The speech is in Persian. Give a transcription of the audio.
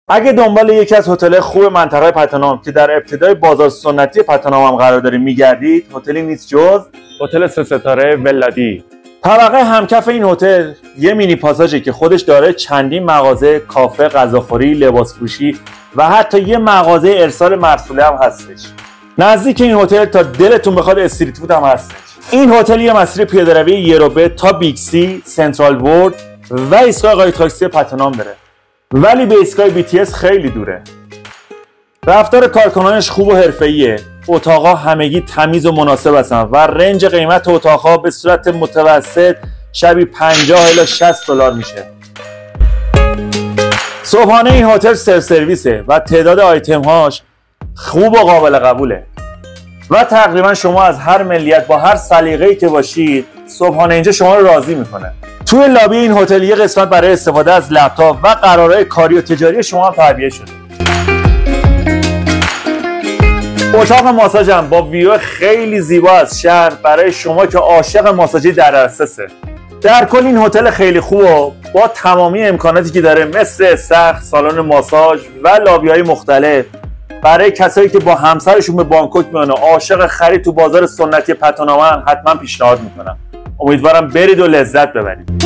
اگه دنبال یکی از هتل خوب منطقه پتنام که در ابتدای بازار سنتی پتنام هم قرار دارید میگردید، هتلی نیست جز هتل 3 ستاره ولادی. طبقه همکف این هتل یه مینی پاساژه که خودش داره چندین مغازه، کافه، غذاخوری، لباسپوشی و حتی یه مغازه ارسال مرسوله هم هستش. نزدیک این هتل تا دلتون بخواد استریت فود هم هستش. این هتل یه مسیر پیاده‌روی یه تا بیگ سی، سنترال ورد و ایستگاه قایق تاکسی پتنام داره. ولی به ایستگاه BTS خیلی دوره. رفتار کارکنانش خوب و حرفه‌ایه. اتاقا همگی تمیز و مناسب هستن و رنج قیمت اتاقا به صورت متوسط شبی 50 الی 60 دلار میشه. صبحانه این هتل سرویسه و تعداد آیتم هاش خوب و قابل قبوله. و تقریبا شما از هر ملیت با هر سلیقه‌ای که باشید، صبحانه اینجا شما رو راضی میکنه. توی لابی این هتل یه قسمت برای استفاده از لپتاپ و قرارهای کاری و تجاری شما هم تعبیه شده. اتاق ماساژ هم با ویو خیلی زیبا از شهر برای شما که عاشق ماساژی در دسترسه. در کل این هتل خیلی خوبه با تمامی امکاناتی که داره، مثل استخر، سالن ماساژ و لابی‌های مختلف. برای کسایی که با همسرشون به بانکوک میان و عاشق خرید تو بازار سنتی پتنام حتما پیشنهاد میکنم. امیدوارم برید و لذت ببرید.